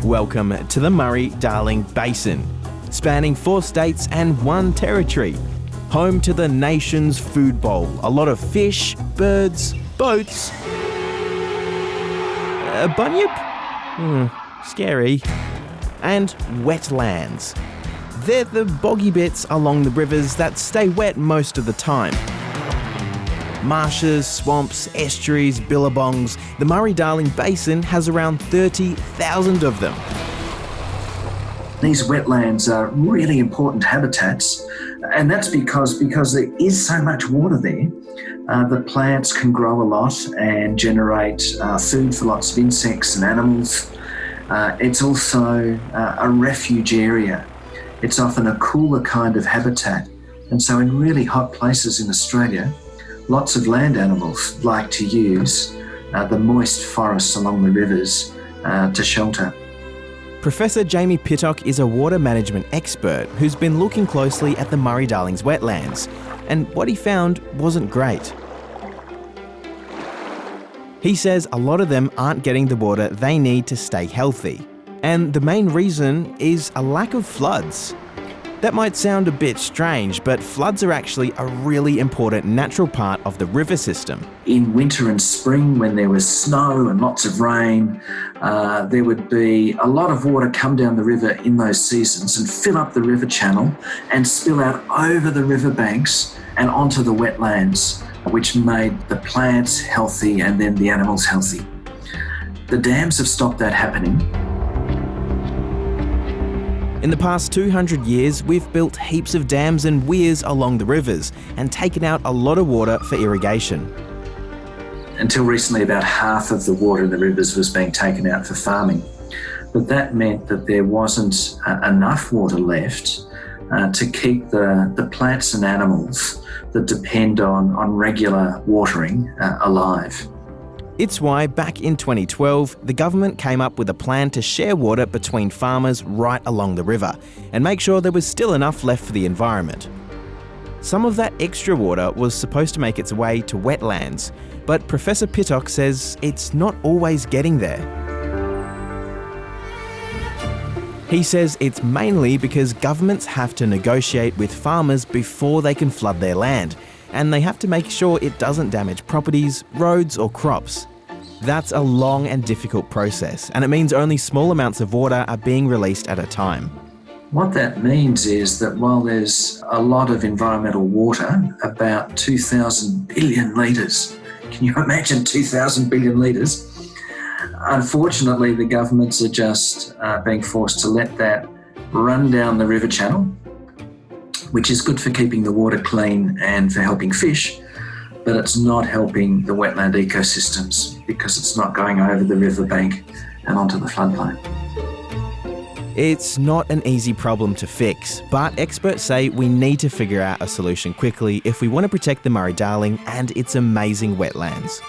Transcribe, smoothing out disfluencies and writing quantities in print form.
Welcome to the Murray-Darling Basin, spanning 4 states and 1 territory. Home to the nation's food bowl, a lot of fish, birds, boats, a bunyip? Scary. And wetlands. They're the boggy bits along the rivers that stay wet most of the time. Marshes, swamps, estuaries, billabongs. The Murray-Darling Basin has around 30,000 of them. These wetlands are really important habitats, and that's because there is so much water there. The plants can grow a lot and generate food for lots of insects and animals. It's also a refuge area. It's often a cooler kind of habitat, and so in really hot places in Australia, lots of land animals like to use the moist forests along the rivers to shelter. Professor Jamie Pittock is a water management expert who's been looking closely at the Murray-Darling's wetlands, and what he found wasn't great. He says a lot of them aren't getting the water they need to stay healthy, and the main reason is a lack of floods. That might sound a bit strange, but floods are actually a really important natural part of the river system. In winter and spring, when there was snow and lots of rain, there would be a lot of water come down the river in those seasons and fill up the river channel and spill out over the riverbanks and onto the wetlands, which made the plants healthy and then the animals healthy. The dams have stopped that happening. In the past 200 years, we've built heaps of dams and weirs along the rivers and taken out a lot of water for irrigation. Until recently, about half of the water in the rivers was being taken out for farming. But that meant that there wasn't enough water left to keep the plants and animals that depend on regular watering alive. It's why back in 2012, the government came up with a plan to share water between farmers right along the river and make sure there was still enough left for the environment. Some of that extra water was supposed to make its way to wetlands, but Professor Pittock says it's not always getting there. He says it's mainly because governments have to negotiate with farmers before they can flood their land, and they have to make sure it doesn't damage properties, roads or crops. That's a long and difficult process, and it means only small amounts of water are being released at a time. What that means is that while there's a lot of environmental water, about 2,000 billion litres, can you imagine 2,000 billion litres? Unfortunately, the governments are just being forced to let that run down the river channel, which is good for keeping the water clean and for helping fish, but it's not helping the wetland ecosystems because it's not going over the riverbank and onto the floodplain. It's not an easy problem to fix, but experts say we need to figure out a solution quickly if we want to protect the Murray-Darling and its amazing wetlands.